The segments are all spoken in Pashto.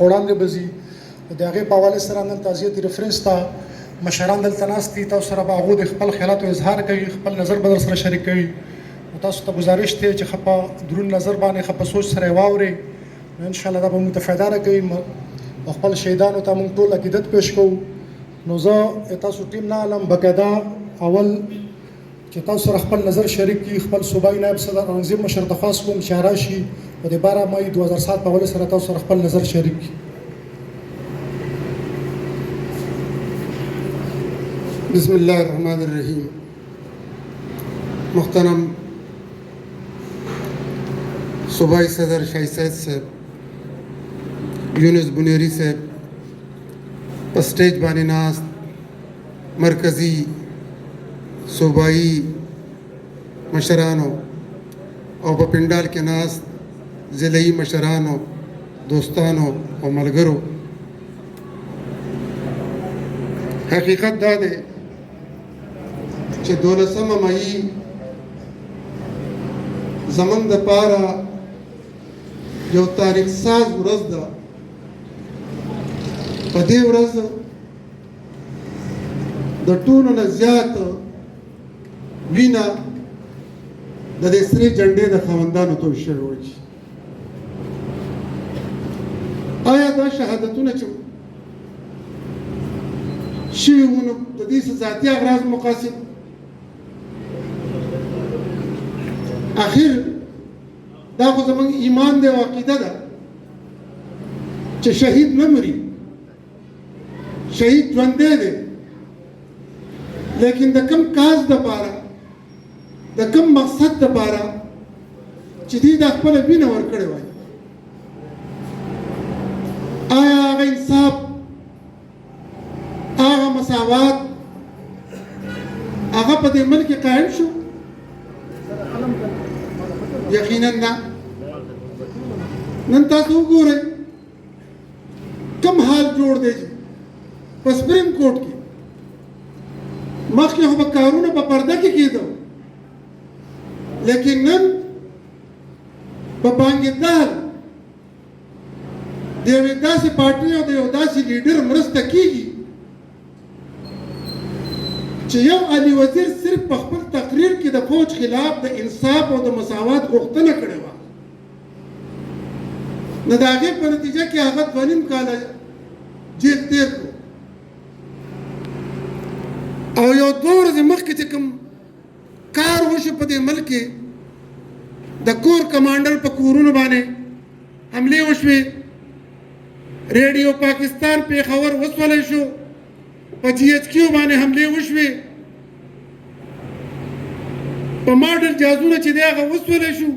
په وړاندې به ځي. د هغې په حوالې سره نن تعزیت ریفرنس ته مشران دلته ناست دي، تاسو سره به هغوی د خپل خیالاتو اظهار کوي، خپل نظر به در سره شریک کوي. تاسو ته گزارش دی چې ښه په دروند نظر باندې ښه په سوچ سره یې واورئ. انشاءالله دا به موږ ته فایده راکوي او خپل شهیدانو ته موږ ټول عقیدت پیش کوو. نو زه تاسو ټیم نه علم بقاعده اول چې تاسو سره خپل نظر شریک کړي، خپل صوبایي نایب صدر اورنګزیب مشر درخواست کوم چې راشي په د 12 مای 2007 په حوالې سره تاسو سره خپل نظر شریک کړي. بسم الله الرحمن الرحیم. محترم صوبائی صدر شاہی سید صاحب، یونس بنیری صاحب، پر سٹیج بانی ناست مرکزی صوبائی مشرانو اور په پنڈال کے ناست ضلعی مشرانو، دوستانو اور ملګرو، حقیقت دا دی چې 12 مئی زمونږ دپاره یو تاریخ ساز ورځ ده. په دې ورځ د ټولو نه زیات وینه د دې سرې جنډې د خاوندانو توی شوې وه. آیا دا شهادتونه چې شوي وو نو د دې څه ذاتي اغراض مقاصد؟ اخر دا خو زموږ ایمان دی او عقیده ده چې شهید نه مري، شهید ژوندی دی، لیکن د کوم کاز دپاره، د کوم مقصد دپاره چې دوی دا خپله وینه ورکړې وای، آیا هغه انصاف، هغه مساوات هغه په دې ملک کې قایم شو؟ یقینا نه. نن تاسو وګورئ کوم حال جوړ دی په سپریم کورټ کې. مخکې خو به کارونه په پرده کې کېدو، لیکن نن په بانګېدار د یوې داسې پارټۍ او د یو داسې لیډر مرسته کېږي چې یو علي وزیر صرف په خپل تقریر کې د فوج خلاف د انصاف او د مساوات غوښتنه کړې وه، نو د هغې په نتیجه کې هغه 2.5 کاله جیل تېر کړو. او یو 2 ورځې مخکې چې کوم کار وشو په دې ملک کې، د کور کمانډر په کورونو باندې حملې وشوې، ریډیو پاکستان پیښور وسولی شو، په GHQ باندې حملې وشوې، په ماډل جهازونه چې دی هغه وسولی شو.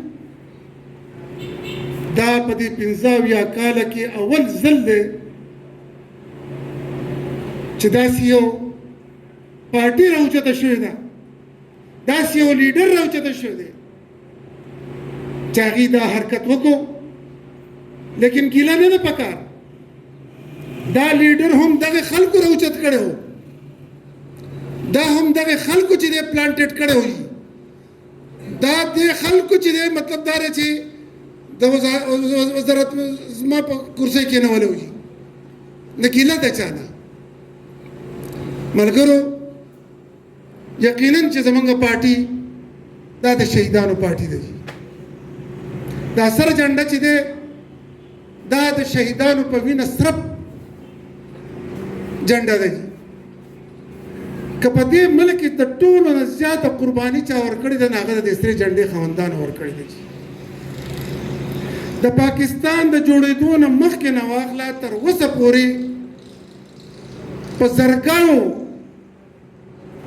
دا په دې 15 کاله کې اول ځل دی چې داسې یو پارټي راوچته شوې ده، داسې یو لیډر راوچته شوی دی چې هغې دا حرکت وکړو. لیکن ګیله نه ده پکار، دا لیډر هم دغه خلکو راوچت کړی و، دا هم دغه خلکو چې دی پلانټېډ کړی وي، دا دې خلکو چې دی مطلب دا دی چې د وزارت زما په کرسۍ کېنولی وي، نه ګیله ده چا نه. ملګرو یقینا چې زمونږ پارټي دا د شهیدانو پارټي ده. دا سره جنډه چې دی دا د شهیدانو په وینه سرب جنډه ده. که په دې ملک کې د ټولو نه زیاته قرباني چا ورکړې ده، نو هغه د سرې جنډې خاوندانو ورکړې ده. د پاکستان د جوړېدو نه مخکې نه واخله تر اوسه پورې په زرګونو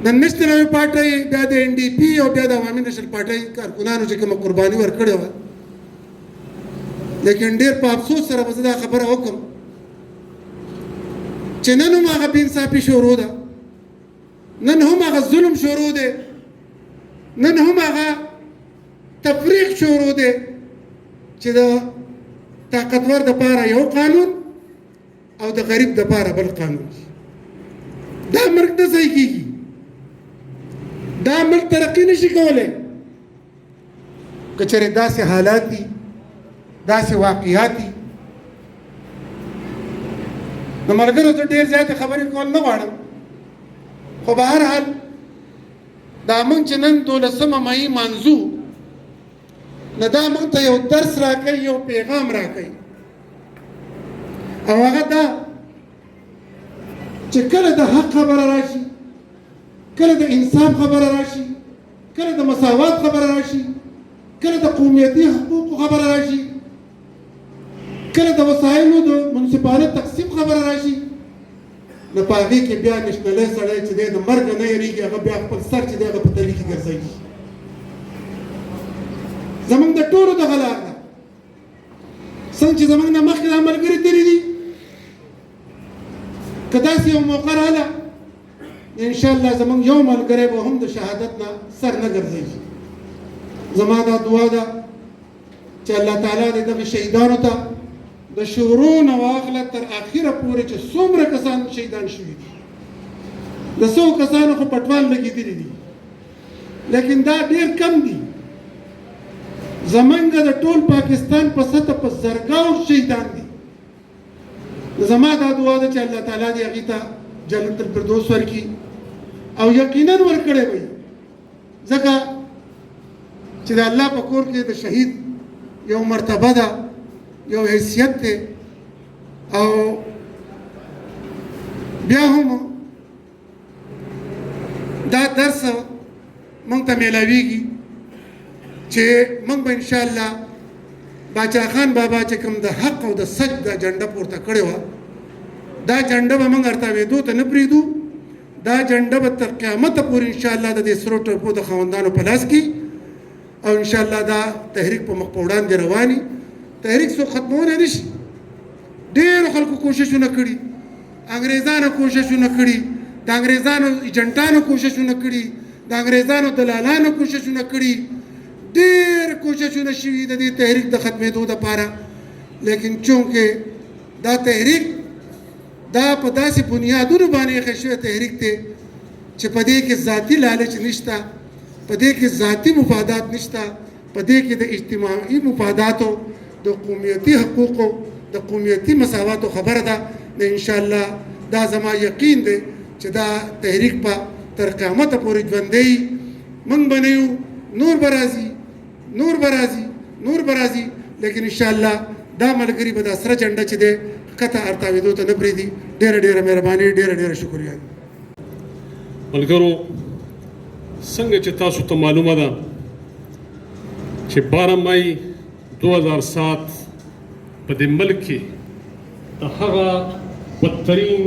د نېشنل پارټۍ، بیا د NDP او بیا د عوامي نېشنل پارټۍ کارکونانو چې کومه قرباني ورکړې وه، لیکن ډېر په افسوس سره به زه دا خبره وکړم چې نن هم هغه بې انصافي شروع ده، نن هم هغه ظلم شروع دی، نن هم هغه تفریق شروع دی چې د طاقتور دپاره یو قانون او د غریب دپاره بل قانون. دا ملک نه صحیح کېږي، دا ملک ترقي نشي کولی که چېرې داسې حالات دي، داسې واقعات دي د ملګرو ته ډېر زیاتې خبرې کول نه غواړم، خو به هر حال دا موږ چې نن 12 مۍ مانځو، نو دا موږ ته یو درس راکوي، یو پیغام راکوي، او هغه دا چې کله د حق خبره راشي، کله د انصاف خبره راشي، کله د مساوات خبره راشي، کله د قومیتي حقوقو خبره راشي، کله د وسایلو د منصفانه تقسیم خبره راشي، نو په هغې کې بیا نشنلی سړی چې دی د مرګه نه یېرېږي، هغه بیا خپل سر چې دی هغه په تلي کې ګرځوي. زموږ د ټولو دغه لار ده، څنګه چې زموږ نه مخکې دا ملګري تېري دي، که داسې یو موقع راغله انشاءالله زموږ یو ملګری به هم د شهادت نه سر نه ګرځوي. زما دا دعا ده چې الله تعالی دې دغه شهیدانو ته د شروع نه واخله تر اخره پورې چې څومره کسان شهیدان شوي دي، د 100 کسانو خو پټوال لګېدلي دي، لیکن دا ډېر کم دي. زمونږ د ټول پاکستان په سطح په زرګاو شهیدان دي. زما دا دعا ده چې الله تعالی دې هغې ته جنت الفردوس ورکړي، او یقینا ورکړی به وي، ځکه چې د الله په کور کې د شهید یو مرتبه ده، یو حیثیت دی، او بیا هم دا درس موږ ته میلاویږي چې موږ به انشاءالله باچا خان بابا چې کوم د حق او د سچ دا جنډه پورته کړې وه، دا جنډه به موږ ارتاوېدو ته نه پرېږدو. دا جنډه به تر قیامته پورې انشاءالله د دې سرو ټرپو د خاوندانو په لاس کې، او انشاءالله دا تحریک په مخ په وړاندې رواني. تحریک څوک ختمولی نه شي. ډېرو خلکو کوششونه کړي، انګریزانو کوششونه کړي، د انګریزانو ایجنټانو کوششونه کړي، د انګریزانو دلالانو کوششونه کړي، ډېر کوششونه شوي د دې تحریک د ختمېدو دپاره، لیکن چونکې دا تحریک دا په داسې بنیادونو باندې ایښی شوی تحریک دی چې په دې کې ذاتي لالچ نشته، په دې کې ذاتي مفادات نشته، په دې کې د اجتماعي مفاداتو، د قومیتي حقوقو، د قومیتي مساواتو خبره ده. نو انشاءالله دا زما یقین دی چې دا تحریک به تر قیامته پورې ژوندی. موږ به نه یو، نور به راځي، نور به راځي، نور به راځي، لیکن انشاءالله دا ملګري به دا سره جنډه چې دی ښکته ارتاوېدو ته نه پرېږدي. ډېره ډېره مهرباني، ډېره ډېره شکریه. ملګرو، څنګه چې تاسو ته معلومه ده چې 12 مۍ 2007 په دې ملک کې د هغه بدترین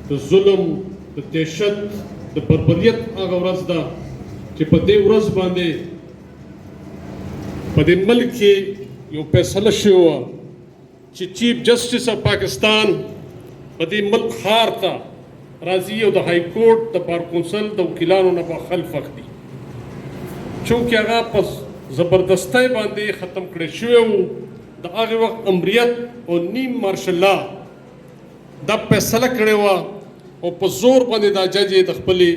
د ظلم، د دهشت، د بربریت هغه ورځ ده چې په دې ورځ باندې په دې ملک کې یو فیصله شوې وه چې چیف جسټس اف پاکستان په دې ملک ښار ته راځي او د های کورټ د بار کونسل د وکیلانو نه به خلف اخلي، چونکې هغه په زبردستۍ باندې ختم کړی شوی و. د هغې وخت امریت او نیم مارشل لا دا فیصله کړې وه او په زور باندې دا جج یې د خپلې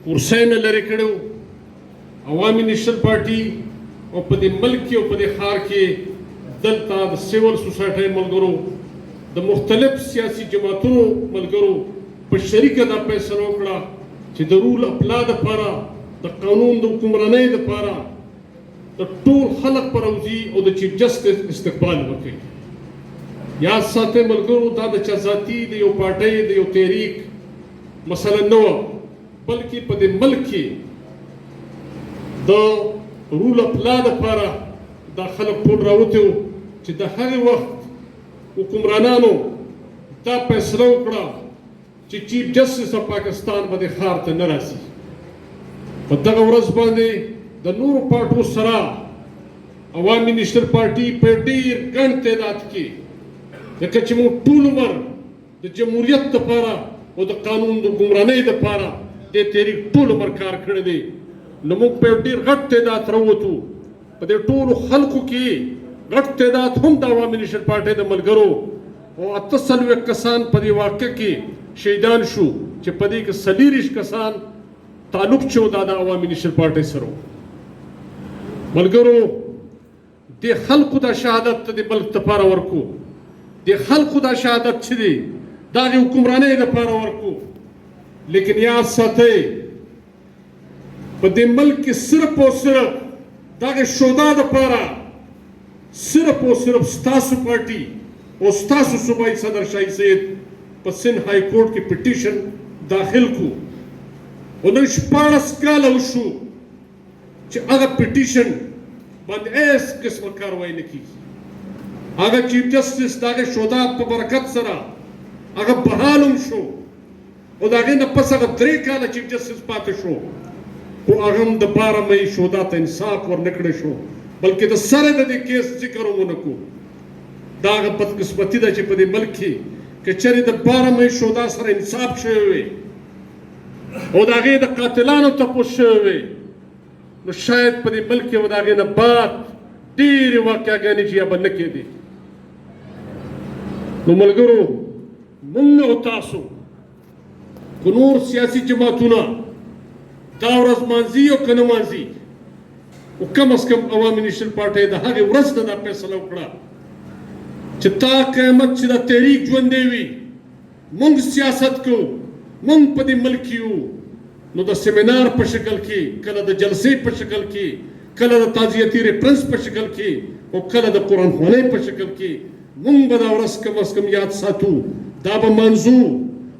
کرسۍ نه لرې کړی و. عوامي نیشنل پارټي او په دې ملک کې او په دې ښار کې دلته د سیول سوسایټۍ ملګرو، د مختلف سیاسي جماعتونو ملګرو په شریکه دا فیصله وکړه چې د رول اف لا دپاره، د قانون د حکمرانۍ دپاره د ټول خلک به راوځي او د چیف جسټس استقبال وکړي. یاد ساتئ ملګرو، دا د چا ذاتي د یو پارټۍ د یو تحریک مسله نه وه، بلکې په دې ملک کې د رول اف لا دپاره دا خلک ټول راوتي وو چې د هغې وخت حکمرانانو دا فیصله وکړه چې چیف جسټس اف پاکستان به دې ښار ته نه راځي. په دغه ورځ باندې د نورو پارټو سره عوامي نیشنل پارټي په ډېر ګڼ تعداد کې، ځکه چې موږ ټول عمر د جمهوریت دپاره او د قانون د حکمرانۍ دپاره دې تحریک ټول عمر کار کړی دی، نو موږ په ډېر غټ تعداد راووتو. په دې ټولو خلکو کې غټ تعداد هم د عوامي نیشنل پارټۍ د ملګرو او 48 کسان په دې واقع کې شهیدان شو، چې په دې کې 40 کسان تعلق چې و دا د عوامي نیشنل پارټۍ سره و. ملګرو، دې خلکو دا شهادت د ملک دپاره ورکو، دې خلکو دا شهادت چې دی دغه حکمرانۍ لپاره ورکو. لیکن یاد ساتئ په دې ملک کې صرف او صرف دغه شودا دپاره صرف او صرف ستاسو پارټي او ستاسو صوبایي صدر شاهي صاحب په سند های کورټ کې پټیشن داخل کو او نن 14 کاله وشو چې هغه پټیشن باندې هیڅ قسمه کاروایي نه کېږي. هغه چیف جسټس دغه شودا په برکت سره هغه بحال هم شو او د هغې نه پس هغه 3 کاله چیف جسټس پاتې شو خو هغه هم د 12 مۍ شودا ته انصاف ورنه کړی شو بلکې د سره د دې کیس ذکر هم ونه کړو. دا هغه بدقسمتي ده چې په دې ملک کې که چېرې د 12 مۍ شودا سره انصاف شوی وی او د هغې د قاتلانو تپوس شوی وی نو شاید په دې ملک کې به د هغې نه بعد ډېرې واقعګانې چې یا به نه کېدې. نو ملګرو موږ او تاسو که نور سیاسي جماعتونه دا ورځ مانځي او که نه مانځي او کم از کم عوامي نیشنل پارټۍ د هغې ورځ نه دا فیصله وکړه چې تا قیامت چې دا تحریک ژوندی وي موږ سیاست کوو موږ په دې ملک کې یو نو د سیمینار په شکل کې کله د جلسې په شکل کې کله د تعزیتي ریفرنس په شکل کې او کله د قرآن خوانۍ په شکل کې موږ به دا ورځ کم از کم یاد ساتو دا به منځو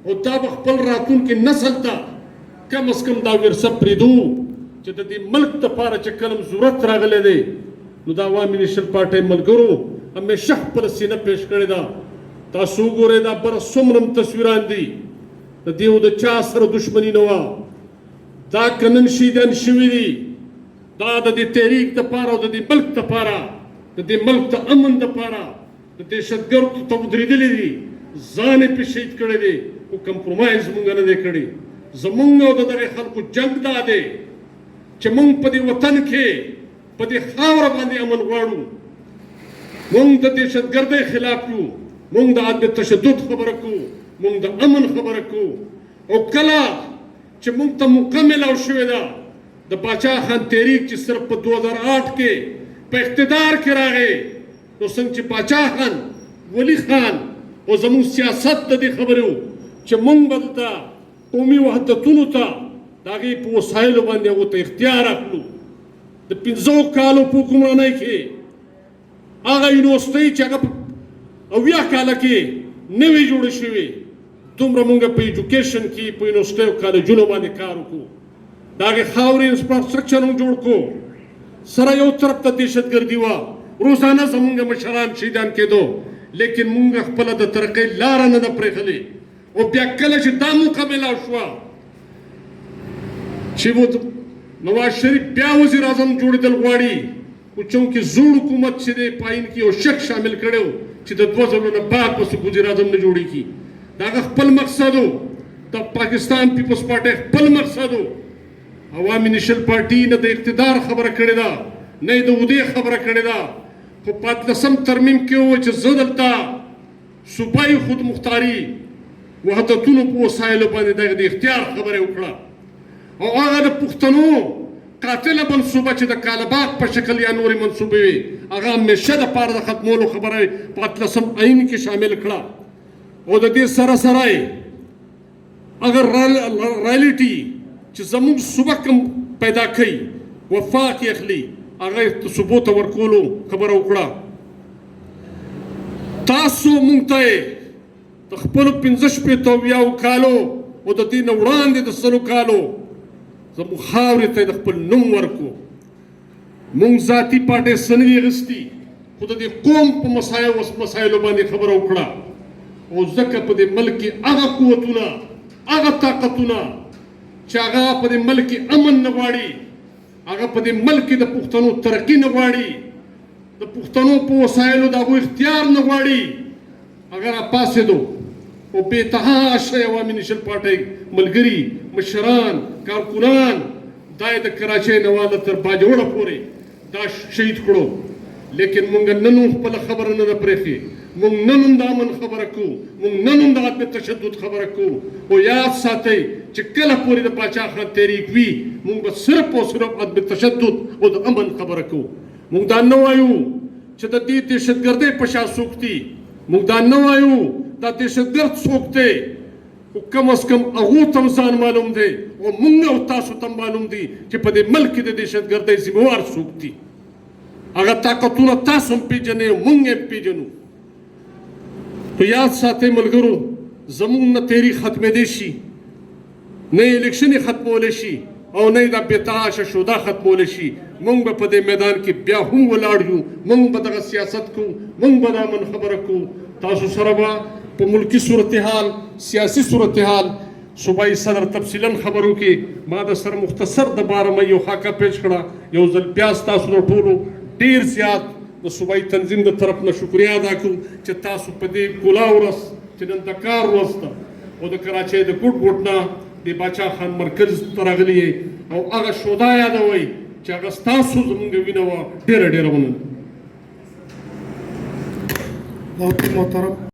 او دا به خپل راتلونکي نسل ته کم از کم دا ورثه پرېږدو چې د دې ملک دپاره چې کله ضرورت راغلی دی نو د عوامي نیشنل پارټۍ ملګرو همیشه خپله سینه پیش کړې ده. تاسو وګورئ دا بره څومره تصویران دي د دې او د چا سره دښمني نه وه دا که نن شهیدان شوي دي دا د دې تحریک دپاره او د دې ملک دپاره د دې ملک د امن دپاره د دهشتګردو ته ودرېدلي دي ځان یې پرې شهید کړی دی خو کمپرومایز موږ نه دی کړی. زموږ او د دغې خلکو جنګ دا دی چې موږ په دې وطن کې په دې خاوره باندې امن غواړو. موږ د دهشتګردۍ خلاف یو موږ د عدم تشدد خبره کوو موږ د امن خبره کوو او کله چې موږ ته موقع میلاو شوې ده د باچا خان تحریک چې صرف په 2008 کې په اقتدار کې راغی نو څنګه چې باچا خان ولی خان او زموږ سیاست د دې خبرې و چې موږ به دلته قومي وحدتونو ته د هغې په وسایلو باندې هغو ته اختیار اخلو. د 15 کالو په حکمرانۍ کې هغه یونیورسټۍ چې هغه 80 کاله کې نوې جوړې شوې دومره موږ په ایجوکیشن کې په یونیورسټیو کالجونو باندې کار وکړو د هغې خاورې انفراسټرکچر هم جوړ کړو سره یو طرف ته دهشتګردي وه روزانه زموږ مشران شهیدان کېدو لیکن موږ خپله د ترقۍ لاره نه ده پرېښلې او بیا کله چې دا موقع میلاو شوه چې نواز شریف بیا وزیر اعظم جوړېدل غواړي خو چونکې زوړ حکومت چې دی پاین کې یو شک شامل کړی و چې د 2 ځلو نه بعد به څوک وزیر اعظم نه جوړېږي د هغه خپل مقصد و د پاکستان پیپلز پارټۍ خپل مقصد و. عوامي نیشنل پارټي نه د اقتدار خبره کړې ده نه یې د عهدې خبره کړې ده خو 15 ترمیم کې وویل چې زه دلته صوبایي خودمختاري وحدتونو په وسایلو باندې دغه د اختیار خبره وکړه او هغه د پښتنو قاتله منصوبه چې د کالباغ په شکل یا نورې منصوبې وي هغه همیشه دپاره د ختمولو خبره په 18 آیین کې شامل کړه او د دې سره سره یې هغه رایلټي چې زموږ صوبه کوم پیدا کوي وفاق یې اخلي هغه صوبو ته ورکولو خبره وکړه. تاسو موږ ته د خپلو 15 کالو او د دې نه وړاندې د 100 کالو زموږ خاورې ته د خپل نوم ورکړو. موږ ذاتي پارټۍ څه نه دي اخیستي خو د دې قوم په مسایلو باندې خبره وکړه او ځکه په دې ملک کې هغه قوتونه هغه طاقتونه چې هغه په دې ملک کې امن نه غواړي هغه په دې ملک کې د پښتنو ترقي نه غواړي د پښتنو په وسایلو د هغو اختیار نه غواړي هغه راپاڅېدو او بېتها شی عوامي نیشنل پارټۍ ملګري مشران کارکونان دا یې د کراچۍ نه واله تر باجوړه پورې دا شهید کړو لیکن موږ نن هم خپله خبره نه ده پرېښې موږ نن هم د امن خبره کوو موږ نن هم د عدم تشدد خبره کوو او یاد ساتئ چې کله پورې د باچا خان تحریک وي موږ به صرف او صرف عدم تشدد او د امن خبره کوو. موږ دا نه وایو چې د دې دهشتګردۍ په شا څوک دي موږ دا نه وایو د دا دهشتګرد څوک دی خو کم از کم هغو ته هم ځان معلوم دی او موږ او تاسو ته معلوم دی چې په دې ملک کې د دهشتګردۍ ذمهوار څوک دي هغه طاقتونه تاسو هم پېژنئ موږ یې پېژنو تو یاد ساتئ ملګرو زموږ نه تیری ختمېدی شي نه الیکشن یې ختمولی شي او نه دا بېتعاشه شوده ختمولی شي موږ به په دې میدان کې بیا هم ولاړ یو موږ به دغه سیاست کوو موږ به دا من خبره کوو تاسو سره به په ملکی صورتحال سیاسي صورتحال صوبایي صدر تفصیلا خبرو کې ما د سره مختصر د باره مې یو خاکه پیش کړه یو ځل بیا ستاسو د ټولو ډېر زیات د صوبایي تنظیم د طرف نه شکریه ادا کوو چې تاسو په دې ګلا ورځ چې نن د کار ورځ ده او د کراچۍ د ګوټ نه د باچا خان مرکز ته راغلي او هغه شوده یادوئ چې هغه ستاسو زموږ وینه وه ډېره ډېره مننه बहुत ही मोहतरम